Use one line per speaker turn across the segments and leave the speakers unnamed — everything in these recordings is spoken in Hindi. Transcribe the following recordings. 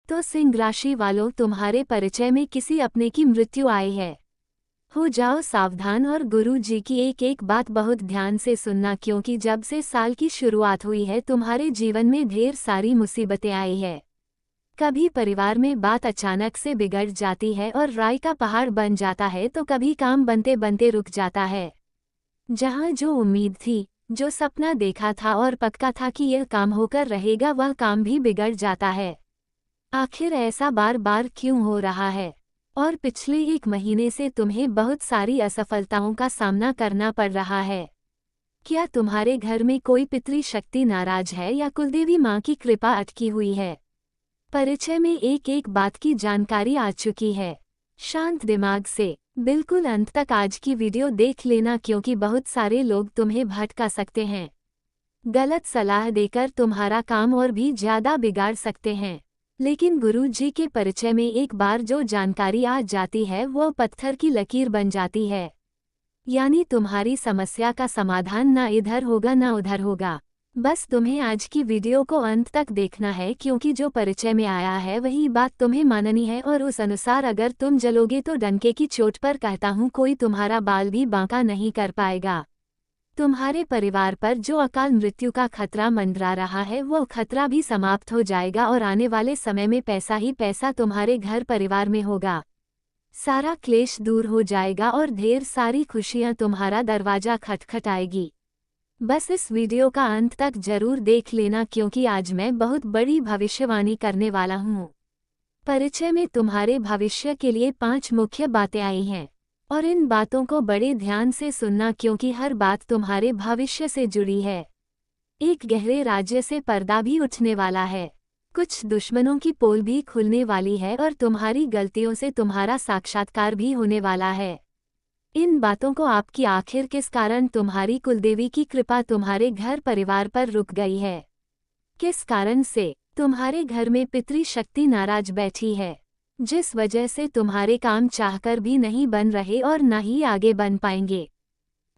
तो सिंह राशि वालों, तुम्हारे परिचय में किसी अपने की मृत्यु आई है। हो जाओ सावधान और गुरु जी की एक एक बात बहुत ध्यान से सुनना, क्योंकि जब से साल की शुरुआत हुई है तुम्हारे जीवन में ढेर सारी मुसीबतें आई है। कभी परिवार में बात अचानक से बिगड़ जाती है और राय का पहाड़ बन जाता है, तो कभी काम बनते बनते रुक जाता है। जहाँ जो उम्मीद थी, जो सपना देखा था और पक्का था कि यह काम होकर रहेगा, वह काम भी बिगड़ जाता है। आखिर ऐसा बार बार क्यों हो रहा है? और पिछले एक महीने से तुम्हें बहुत सारी असफलताओं का सामना करना पड़ रहा है। क्या तुम्हारे घर में कोई पितृ शक्ति नाराज है या कुलदेवी माँ की कृपा अटकी हुई है? परिचय में एक एक बात की जानकारी आ चुकी है। शांत दिमाग से बिल्कुल अंत तक आज की वीडियो देख लेना, क्योंकि बहुत सारे लोग तुम्हें भटका सकते हैं, गलत सलाह देकर तुम्हारा काम और भी ज्यादा बिगाड़ सकते हैं। लेकिन गुरु जी के परिचय में एक बार जो जानकारी आ जाती है वो पत्थर की लकीर बन जाती है। यानी तुम्हारी समस्या का समाधान ना इधर होगा ना उधर होगा। बस तुम्हें आज की वीडियो को अंत तक देखना है, क्योंकि जो परिचय में आया है वही बात तुम्हें माननी है, और उस अनुसार अगर तुम जलोगे तो डंके की चोट पर कहता हूँ, कोई तुम्हारा बाल भी बांका नहीं कर पाएगा। तुम्हारे परिवार पर जो अकाल मृत्यु का खतरा मंडरा रहा है वो खतरा भी समाप्त हो जाएगा, और आने वाले समय में पैसा ही पैसा तुम्हारे घर परिवार में होगा। सारा क्लेश दूर हो जाएगा और ढेर सारी खुशियां तुम्हारा दरवाजा खटखटाएगी। बस इस वीडियो का अंत तक जरूर देख लेना, क्योंकि आज मैं बहुत बड़ी भविष्यवाणी करने वाला हूँ। परिचय में तुम्हारे भविष्य के लिए 5 मुख्य बातें आई हैं, और इन बातों को बड़े ध्यान से सुनना, क्योंकि हर बात तुम्हारे भविष्य से जुड़ी है। एक गहरे राज्य से पर्दा भी उठने वाला है, कुछ दुश्मनों की पोल भी खुलने वाली है, और तुम्हारी गलतियों से तुम्हारा साक्षात्कार भी होने वाला है। इन बातों को आपकी आखिर किस कारण तुम्हारी कुलदेवी की कृपा तुम्हारे घर परिवार पर रुक गई है, किस कारण से तुम्हारे घर में पितृ शक्ति नाराज बैठी है, जिस वजह से तुम्हारे काम चाहकर भी नहीं बन रहे और न ही आगे बन पाएंगे।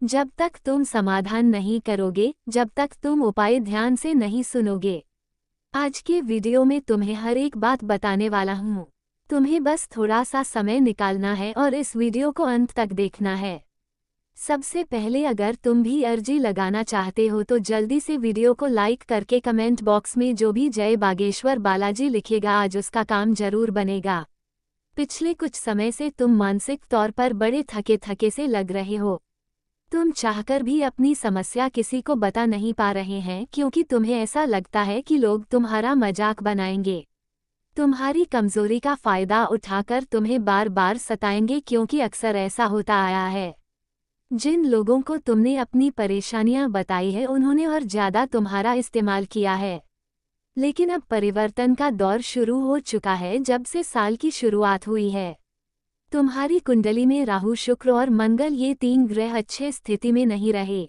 जब तक तुम समाधान नहीं करोगे, जब तक तुम उपाय ध्यान से नहीं सुनोगे, आज के वीडियो में तुम्हें हर एक बात बताने वाला हूँ। तुम्हें बस थोड़ा सा समय निकालना है और इस वीडियो को अंत तक देखना है। सबसे पहले अगर तुम भी अर्जी लगाना चाहते हो तो जल्दी से वीडियो को लाइक करके कमेंट बॉक्स में जो भी जय बागेश्वर बालाजी लिखेगा, आज उसका काम जरूर बनेगा। पिछले कुछ समय से तुम मानसिक तौर पर बड़े थके थके से लग रहे हो। तुम चाहकर भी अपनी समस्या किसी को बता नहीं पा रहे हैं, क्योंकि तुम्हें ऐसा लगता है कि लोग तुम्हारा मजाक बनाएंगे, तुम्हारी कमजोरी का फायदा उठाकर तुम्हें बार बार सताएंगे, क्योंकि अक्सर ऐसा होता आया है। जिन लोगों को तुमने अपनी परेशानियां बताई है उन्होंने और ज्यादा तुम्हारा इस्तेमाल किया है। लेकिन अब परिवर्तन का दौर शुरू हो चुका है। जब से साल की शुरुआत हुई है, तुम्हारी कुंडली में राहु, शुक्र और मंगल, ये 3 ग्रह अच्छे स्थिति में नहीं रहे।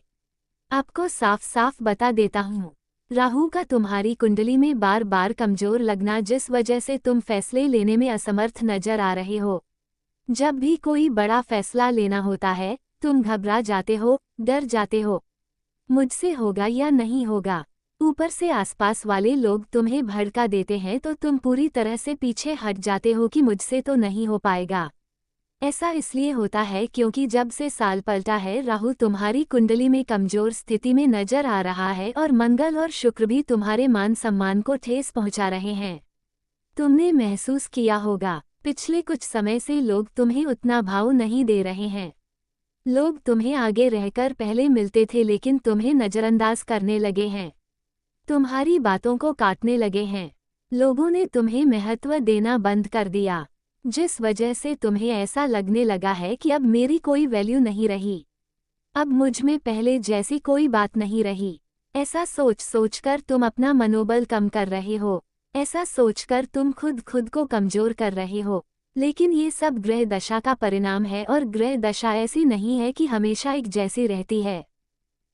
आपको साफ साफ बता देता हूँ, राहु का तुम्हारी कुंडली में बार बार कमजोर लगना, जिस वजह से तुम फैसले लेने में असमर्थ नजर आ रहे हो। जब भी कोई बड़ा फैसला लेना होता है तुम घबरा जाते हो, डर जाते हो, मुझसे होगा या नहीं होगा। ऊपर से आसपास वाले लोग तुम्हें भड़का देते हैं तो तुम पूरी तरह से पीछे हट जाते हो कि मुझसे तो नहीं हो पाएगा। ऐसा इसलिए होता है क्योंकि जब से साल पलटा है राहु तुम्हारी कुंडली में कमजोर स्थिति में नजर आ रहा है, और मंगल और शुक्र भी तुम्हारे मान सम्मान को ठेस पहुंचा रहे हैं। तुमने महसूस किया होगा, पिछले कुछ समय से लोग तुम्हें उतना भाव नहीं दे रहे हैं। लोग तुम्हें आगे रहकर पहले मिलते थे लेकिन तुम्हें नजरअंदाज करने लगे हैं, तुम्हारी बातों को काटने लगे हैं। लोगों ने तुम्हें महत्व देना बंद कर दिया, जिस वजह से तुम्हें ऐसा लगने लगा है कि अब मेरी कोई वैल्यू नहीं रही, अब मुझ में पहले जैसी कोई बात नहीं रही। ऐसा सोच सोचकर तुम अपना मनोबल कम कर रहे हो, ऐसा सोचकर तुम खुद को कमजोर कर रहे हो। लेकिन ये सब ग्रह दशा का परिणाम है, और ग्रह दशा ऐसी नहीं है कि हमेशा एक जैसी रहती है।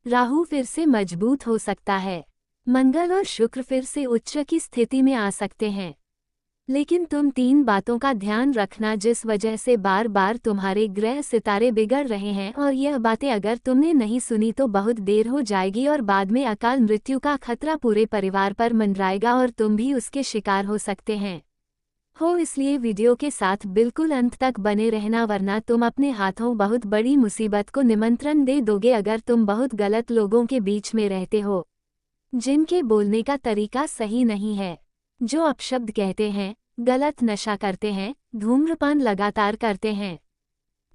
राहु फिर से मजबूत हो सकता है, मंगल और शुक्र फिर से उच्च की स्थिति में आ सकते हैं, लेकिन तुम 3 बातों का ध्यान रखना जिस वजह से बार बार तुम्हारे ग्रह सितारे बिगड़ रहे हैं, और यह बातें अगर तुमने नहीं सुनी तो बहुत देर हो जाएगी और बाद में अकाल मृत्यु का खतरा पूरे परिवार पर मंडराएगा और तुम भी उसके शिकार हो सकते हैं। हो, इसलिए वीडियो के साथ बिल्कुल अंत तक बने रहना, वरना तुम अपने हाथों बहुत बड़ी मुसीबत को निमंत्रण दे दोगे। अगर तुम बहुत गलत लोगों के बीच में रहते हो, जिनके बोलने का तरीका सही नहीं है, जो अपशब्द कहते हैं, गलत नशा करते हैं, धूम्रपान लगातार करते हैं,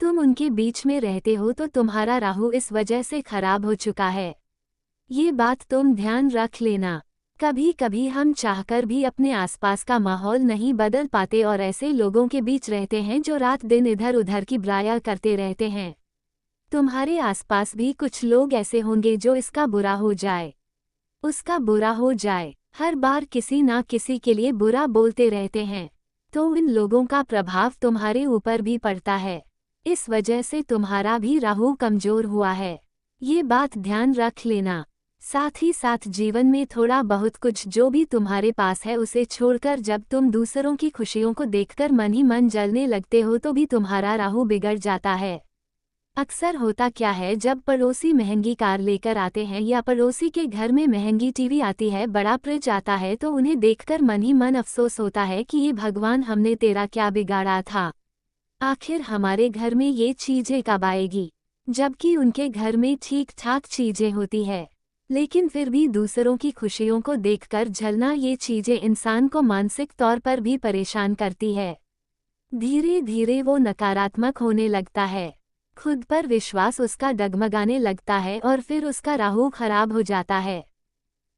तुम उनके बीच में रहते हो तो तुम्हारा राहु इस वजह से खराब हो चुका है। ये बात तुम ध्यान रख लेना। कभी कभी हम चाहकर भी अपने आसपास का माहौल नहीं बदल पाते और ऐसे लोगों के बीच रहते हैं जो रात दिन इधर उधर की बुराइयां करते रहते हैं। तुम्हारे आसपास भी कुछ लोग ऐसे होंगे जो इसका बुरा हो जाए, उसका बुरा हो जाए, हर बार किसी ना किसी के लिए बुरा बोलते रहते हैं, तो इन लोगों का प्रभाव तुम्हारे ऊपर भी पड़ता है। इस वजह से तुम्हारा भी राहु कमजोर हुआ है, ये बात ध्यान रख लेना। साथ ही साथ जीवन में थोड़ा बहुत कुछ जो भी तुम्हारे पास है उसे छोड़कर जब तुम दूसरों की खुशियों को देखकर मन ही मन जलने लगते हो तो भी तुम्हारा राहु बिगड़ जाता है। अक्सर होता क्या है, जब पड़ोसी महंगी कार लेकर आते हैं या पड़ोसी के घर में महंगी टीवी आती है, बड़ा फ्रिज आता है, तो उन्हें देखकर मन ही मन अफसोस होता है कि ये भगवान, हमने तेरा क्या बिगाड़ा था, आखिर हमारे घर में ये चीजें कब आएगी। जबकि उनके घर में ठीक ठाक चीजें होती है, लेकिन फिर भी दूसरों की खुशियों को देखकर जलना, ये चीजें इंसान को मानसिक तौर पर भी परेशान करती है। धीरे धीरे वो नकारात्मक होने लगता है, खुद पर विश्वास उसका डगमगाने लगता है और फिर उसका राहु खराब हो जाता है।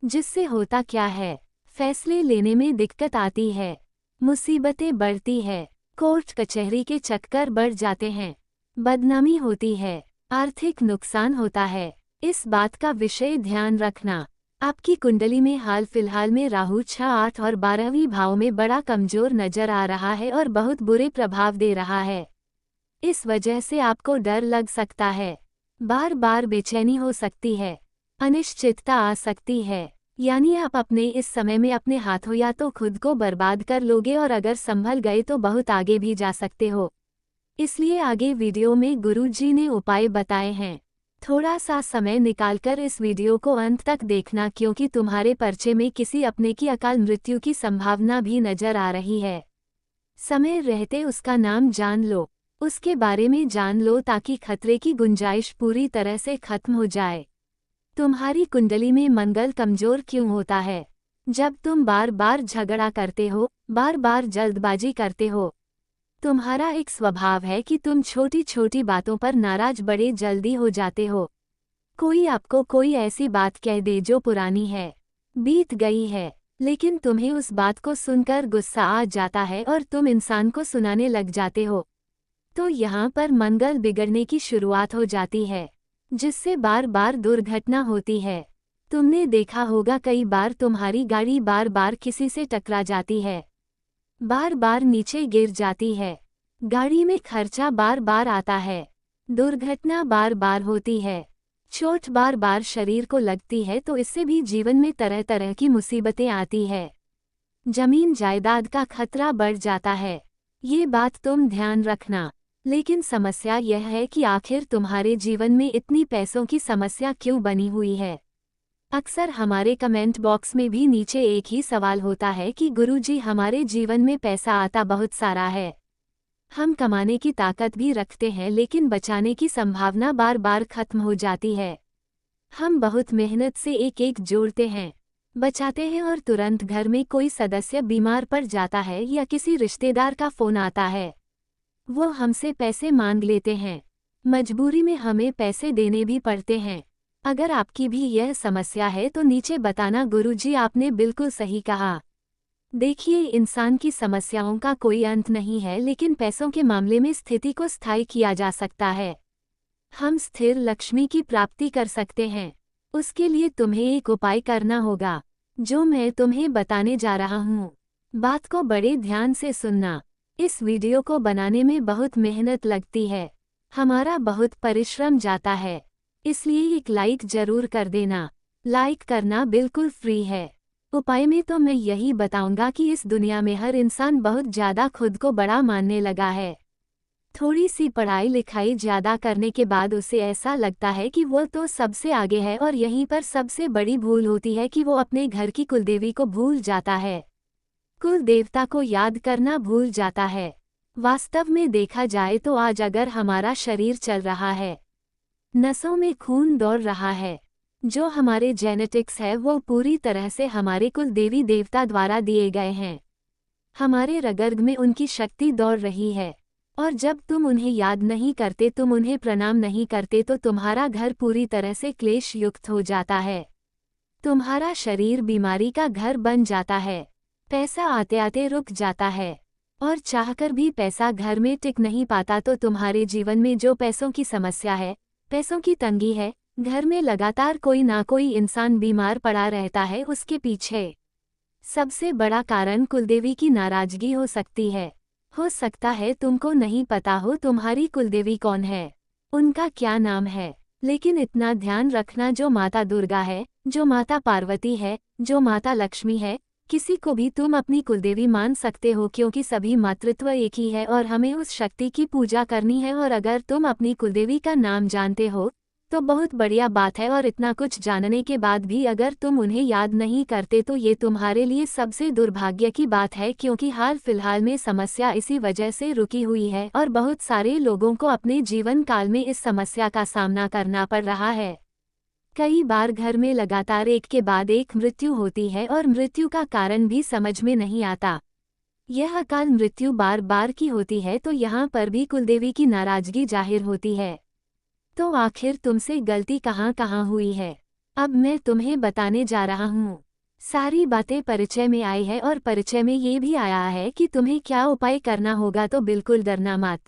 जिससे होता क्या है, फैसले लेने में दिक्कत आती है, मुसीबतें बढ़ती है, कोर्ट कचहरी के चक्कर बढ़ जाते हैं, बदनामी होती है, आर्थिक नुकसान होता है। इस बात का विषय ध्यान रखना। आपकी कुंडली में हाल फिलहाल में राहु 6, 8 और 12वीं भाव में बड़ा कमजोर नजर आ रहा है और बहुत बुरे प्रभाव दे रहा है। इस वजह से आपको डर लग सकता है, बार बार बेचैनी हो सकती है, अनिश्चितता आ सकती है, यानी आप अपने इस समय में अपने हाथों या तो खुद को बर्बाद कर लोगे और अगर संभल गए तो बहुत आगे भी जा सकते हो। इसलिए आगे वीडियो में गुरुजी ने उपाय बताए हैं, थोड़ा सा समय निकालकर इस वीडियो को अंत तक देखना, क्योंकि तुम्हारे पर्चे में किसी अपने की अकाल मृत्यु की संभावना भी नजर आ रही है। समय रहते उसका नाम जान लो, उसके बारे में जान लो, ताकि खतरे की गुंजाइश पूरी तरह से खत्म हो जाए। तुम्हारी कुंडली में मंगल कमजोर क्यों होता है? जब तुम बार बार झगड़ा करते हो, बार बार जल्दबाजी करते हो। तुम्हारा एक स्वभाव है कि तुम छोटी छोटी बातों पर नाराज बड़े जल्दी हो जाते हो। कोई आपको कोई ऐसी बात कह दे जो पुरानी है, बीत गई है, लेकिन तुम्हें उस बात को सुनकर गुस्सा आ जाता है और तुम इंसान को सुनाने लग जाते हो। तो यहाँ पर मंगल बिगड़ने की शुरुआत हो जाती है, जिससे बार बार दुर्घटना होती है। तुमने देखा होगा कई बार तुम्हारी गाड़ी बार बार किसी से टकरा जाती है, बार बार नीचे गिर जाती है, गाड़ी में खर्चा बार बार आता है, दुर्घटना बार बार होती है, चोट बार बार शरीर को लगती है। तो इससे भी जीवन में तरह तरह की मुसीबतें आती है, जमीन जायदाद का खतरा बढ़ जाता है। ये बात तुम ध्यान रखना। लेकिन समस्या यह है कि आखिर तुम्हारे जीवन में इतनी पैसों की समस्या क्यों बनी हुई है? अक्सर हमारे कमेंट बॉक्स में भी नीचे एक ही सवाल होता है कि गुरुजी, हमारे जीवन में पैसा आता बहुत सारा है, हम कमाने की ताकत भी रखते हैं, लेकिन बचाने की संभावना बार बार खत्म हो जाती है। हम बहुत मेहनत से एक एक जोड़ते हैं, बचाते हैं, और तुरंत घर में कोई सदस्य बीमार पड़ जाता है या किसी रिश्तेदार का फोन आता है, वो हमसे पैसे मांग लेते हैं, मजबूरी में हमें पैसे देने भी पड़ते हैं। अगर आपकी भी यह समस्या है तो नीचे बताना, गुरुजी आपने बिल्कुल सही कहा। देखिए, इंसान की समस्याओं का कोई अंत नहीं है, लेकिन पैसों के मामले में स्थिति को स्थायी किया जा सकता है। हम स्थिर लक्ष्मी की प्राप्ति कर सकते हैं। उसके लिए तुम्हें एक उपाय करना होगा, जो मैं तुम्हें बताने जा रहा हूँ। बात को बड़े ध्यान से सुनना। इस वीडियो को बनाने में बहुत मेहनत लगती है, हमारा बहुत परिश्रम जाता है, इसलिए एक लाइक जरूर कर देना। लाइक करना बिल्कुल फ्री है। उपाय में तो मैं यही बताऊंगा कि इस दुनिया में हर इंसान बहुत ज़्यादा खुद को बड़ा मानने लगा है। थोड़ी सी पढ़ाई लिखाई ज़्यादा करने के बाद उसे ऐसा लगता है कि वो तो सबसे आगे है, और यहीं पर सबसे बड़ी भूल होती है कि वो अपने घर की कुलदेवी को भूल जाता है। कुल देवता को याद करना भूल जाता है। वास्तव में देखा जाए तो आज अगर हमारा शरीर चल रहा है, नसों में खून दौड़ रहा है, जो हमारे जेनेटिक्स है वो पूरी तरह से हमारे कुल देवी देवता द्वारा दिए गए हैं। हमारे रगर्ग में उनकी शक्ति दौड़ रही है, और जब तुम उन्हें याद नहीं करते, तुम उन्हें प्रणाम नहीं करते, तो तुम्हारा घर पूरी तरह से क्लेश युक्त हो जाता है। तुम्हारा शरीर बीमारी का घर बन जाता है। पैसा आते आते रुक जाता है, और चाहकर भी पैसा घर में टिक नहीं पाता। तो तुम्हारे जीवन में जो पैसों की समस्या है, पैसों की तंगी है, घर में लगातार कोई ना कोई इंसान बीमार पड़ा रहता है, उसके पीछे सबसे बड़ा कारण कुलदेवी की नाराजगी हो सकती है। हो सकता है तुमको नहीं पता हो तुम्हारी कुलदेवी कौन है, उनका क्या नाम है, लेकिन इतना ध्यान रखना, जो माता दुर्गा है, जो माता पार्वती है, जो माता लक्ष्मी है, किसी को भी तुम अपनी कुलदेवी मान सकते हो, क्योंकि सभी मातृत्व एक ही है और हमें उस शक्ति की पूजा करनी है। और अगर तुम अपनी कुलदेवी का नाम जानते हो तो बहुत बढ़िया बात है, और इतना कुछ जानने के बाद भी अगर तुम उन्हें याद नहीं करते तो ये तुम्हारे लिए सबसे दुर्भाग्य की बात है, क्योंकि हाल फिलहाल में समस्या इसी वजह से रुकी हुई है और बहुत सारे लोगों को अपने जीवन काल में इस समस्या का सामना करना पड़ रहा है। कई बार घर में लगातार एक के बाद एक मृत्यु होती है और मृत्यु का कारण भी समझ में नहीं आता। यह अकाल मृत्यु बार बार की होती है, तो यहाँ पर भी कुलदेवी की नाराजगी जाहिर होती है। तो आखिर तुमसे गलती कहाँ कहाँ हुई है, अब मैं तुम्हें बताने जा रहा हूँ। सारी बातें परिचय में आई है, और परिचय में ये भी आया है कि तुम्हें क्या उपाय करना होगा। तो बिल्कुल डरना मत,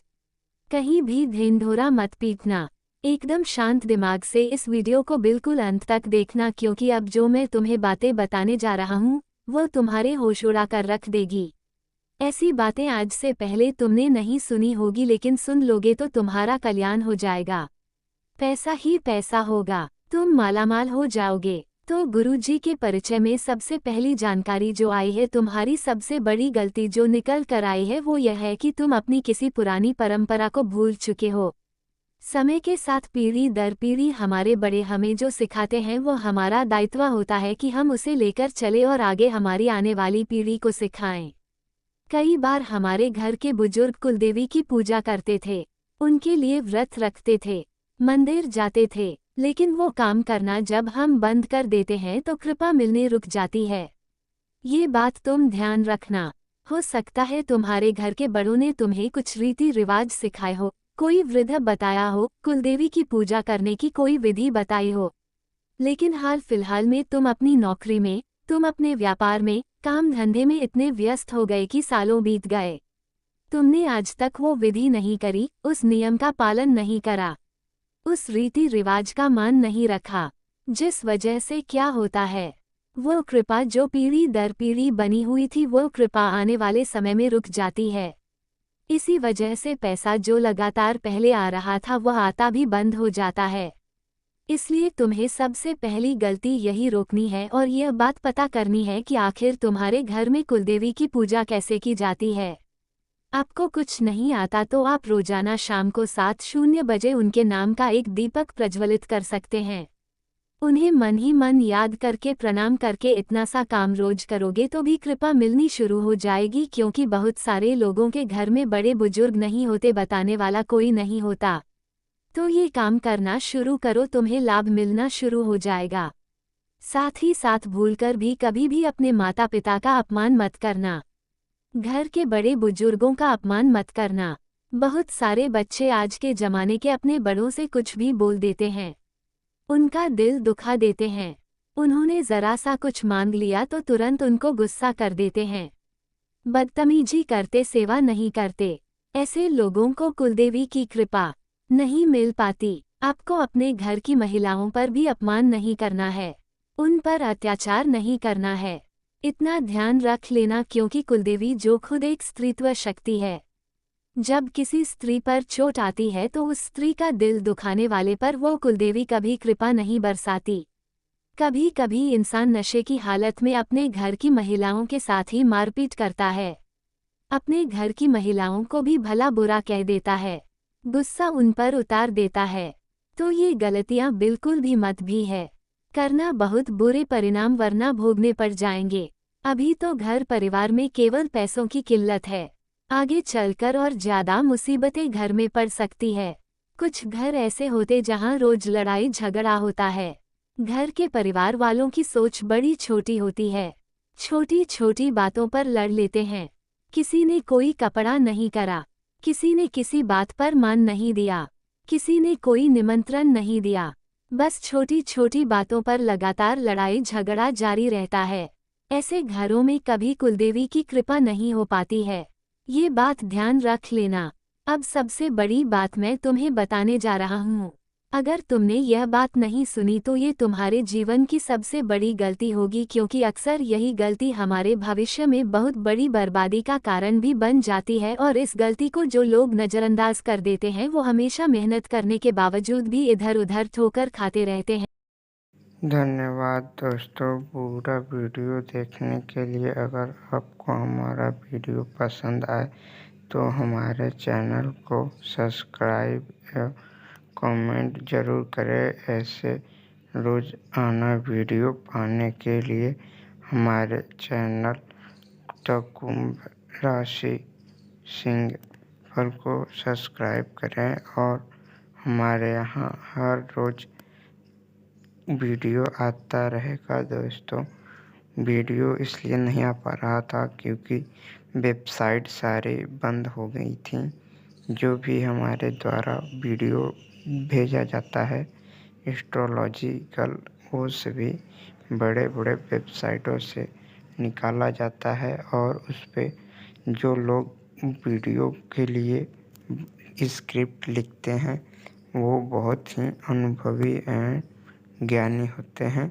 कहीं भी ढिंढोरा मत पीटना, एकदम शांत दिमाग से इस वीडियो को बिल्कुल अंत तक देखना, क्योंकि अब जो मैं तुम्हें बातें बताने जा रहा हूँ वो तुम्हारे होश उड़ा कर रख देगी। ऐसी बातें आज से पहले तुमने नहीं सुनी होगी, लेकिन सुन लोगे तो तुम्हारा कल्याण हो जाएगा, पैसा ही पैसा होगा, तुम मालामाल हो जाओगे। तो गुरुजी के परिचय में सबसे पहली जानकारी जो आई है, तुम्हारी सबसे बड़ी गलती जो निकल कर आई है वो यह है कि तुम अपनी किसी पुरानी परंपरा को भूल चुके हो। समय के साथ पीढ़ी दर पीढ़ी हमारे बड़े हमें जो सिखाते हैं वो हमारा दायित्व होता है कि हम उसे लेकर चले और आगे हमारी आने वाली पीढ़ी को सिखाएं। कई बार हमारे घर के बुजुर्ग कुलदेवी की पूजा करते थे, उनके लिए व्रत रखते थे, मंदिर जाते थे, लेकिन वो काम करना जब हम बंद कर देते हैं तो कृपा मिलने रुक जाती है। ये बात तुम ध्यान रखना। हो सकता है तुम्हारे घर के बड़ों ने तुम्हें कुछ रीति रिवाज सिखाए हो, कोई वृद्ध बताया हो, कुलदेवी की पूजा करने की कोई विधि बताई हो, लेकिन हाल फिलहाल में तुम अपनी नौकरी में, तुम अपने व्यापार में, काम धंधे में इतने व्यस्त हो गए कि सालों बीत गए, तुमने आज तक वो विधि नहीं करी, उस नियम का पालन नहीं करा, उस रीति रिवाज का मान नहीं रखा, जिस वजह से क्या होता है, वो कृपा जो पीढ़ी दर पीढ़ी बनी हुई थी वो कृपा आने वाले समय में रुक जाती है। इसी वजह से पैसा जो लगातार पहले आ रहा था वह आता भी बंद हो जाता है। इसलिए तुम्हें सबसे पहली गलती यही रोकनी है और यह बात पता करनी है कि आखिर तुम्हारे घर में कुलदेवी की पूजा कैसे की जाती है। आपको कुछ नहीं आता तो आप रोजाना शाम को 7:00 बजे उनके नाम का एक दीपक प्रज्वलित कर सकते हैं। उन्हें मन ही मन याद करके प्रणाम करके इतना सा काम रोज करोगे तो भी कृपा मिलनी शुरू हो जाएगी, क्योंकि बहुत सारे लोगों के घर में बड़े बुजुर्ग नहीं होते, बताने वाला कोई नहीं होता। तो ये काम करना शुरू करो, तुम्हें लाभ मिलना शुरू हो जाएगा। साथ ही साथ भूलकर भी कभी भी अपने माता पिता का अपमान मत करना, घर के बड़े बुजुर्गों का अपमान मत करना। बहुत सारे बच्चे आज के जमाने के अपने बड़ों से कुछ भी बोल देते हैं, उनका दिल दुखा देते हैं। उन्होंने जरा सा कुछ मांग लिया तो तुरंत उनको गुस्सा कर देते हैं, बदतमीजी करते, सेवा नहीं करते। ऐसे लोगों को कुलदेवी की कृपा नहीं मिल पाती। आपको अपने घर की महिलाओं पर भी अपमान नहीं करना है, उन पर अत्याचार नहीं करना है, इतना ध्यान रख लेना, क्योंकि कुलदेवी जो खुद एक स्त्रीत्व शक्ति है, जब किसी स्त्री पर चोट आती है तो उस स्त्री का दिल दुखाने वाले पर वो कुलदेवी कभी कृपा नहीं बरसाती। कभी कभी इंसान नशे की हालत में अपने घर की महिलाओं के साथ ही मारपीट करता है, अपने घर की महिलाओं को भी भला बुरा कह देता है, गुस्सा उन पर उतार देता है। तो ये गलतियां बिल्कुल भी मत भी है करना, बहुत बुरे परिणाम वरना भोगने पड़ जाएंगे। अभी तो घर परिवार में केवल पैसों की किल्लत है, आगे चलकर और ज्यादा मुसीबतें घर में पड़ सकती है। कुछ घर ऐसे होते जहां रोज लड़ाई झगड़ा होता है। घर के परिवार वालों की सोच बड़ी छोटी होती है, छोटी छोटी बातों पर लड़ लेते हैं। किसी ने कोई कपड़ा नहीं करा, किसी ने किसी बात पर मान नहीं दिया, किसी ने कोई निमंत्रण नहीं दिया। बस छोटी छोटी बातों पर लगातार लड़ाई झगड़ा जारी रहता है। ऐसे घरों में कभी कुलदेवी की कृपा नहीं हो पाती है, ये बात ध्यान रख लेना। अब सबसे बड़ी बात मैं तुम्हें बताने जा रहा हूँ। अगर तुमने यह बात नहीं सुनी तो ये तुम्हारे जीवन की सबसे बड़ी गलती होगी, क्योंकि अक्सर यही गलती हमारे भविष्य में बहुत बड़ी बर्बादी का कारण भी बन जाती है। और इस गलती को जो लोग नज़रअंदाज कर देते हैं वो हमेशा मेहनत करने के बावजूद भी इधर उधर ठोकर खाते रहते हैं।
धन्यवाद दोस्तों पूरा वीडियो देखने के लिए। अगर आपको हमारा वीडियो पसंद आए तो हमारे चैनल को सब्सक्राइब या कमेंट ज़रूर करें। ऐसे रोज़ाना वीडियो पाने के लिए हमारे चैनल द कुंभ राशि सिंह पर को सब्सक्राइब करें। और हमारे यहाँ हर रोज़ वीडियो आता रहेगा दोस्तों। वीडियो इसलिए नहीं आ पा रहा था क्योंकि वेबसाइट सारी बंद हो गई थी। जो भी हमारे द्वारा वीडियो भेजा जाता है एस्ट्रोलॉजिकल, वो सभी बड़े बड़े वेबसाइटों से निकाला जाता है। और उस पे जो लोग वीडियो के लिए स्क्रिप्ट लिखते हैं वो बहुत ही अनुभवी एंड ज्ञानी होते हैं।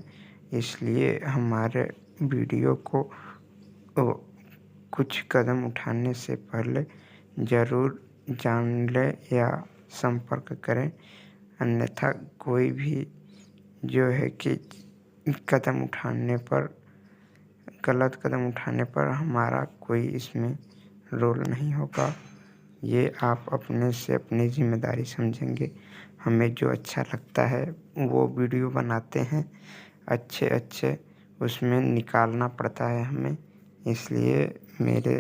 इसलिए हमारे वीडियो को कुछ कदम उठाने से पहले ज़रूर जान लें या संपर्क करें। अन्यथा कोई भी जो है कि कदम उठाने पर, गलत कदम उठाने पर हमारा कोई इसमें रोल नहीं होगा। ये आप अपने से अपनी जिम्मेदारी समझेंगे। हमें जो अच्छा लगता है वो वीडियो बनाते हैं, अच्छे अच्छे उसमें निकालना पड़ता है हमें। इसलिए मेरे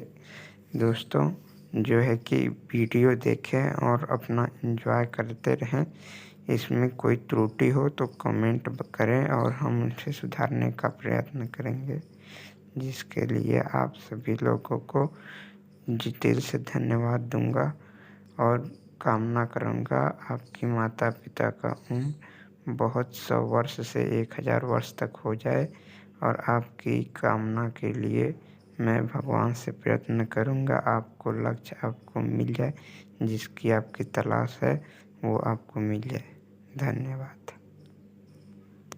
दोस्तों जो है कि वीडियो देखें और अपना एंजॉय करते रहें। इसमें कोई त्रुटि हो तो कमेंट करें और हम उसे सुधारने का प्रयत्न करेंगे, जिसके लिए आप सभी लोगों को दिल से धन्यवाद दूंगा। और कामना करूंगा आपकी माता पिता का उम्र बहुत 100 वर्ष से 1000 वर्ष तक हो जाए। और आपकी कामना के लिए मैं भगवान से प्रयत्न करूंगा आपको लक्ष्य आपको मिल जाए, जिसकी आपकी तलाश है वो आपको मिल जाए। धन्यवाद।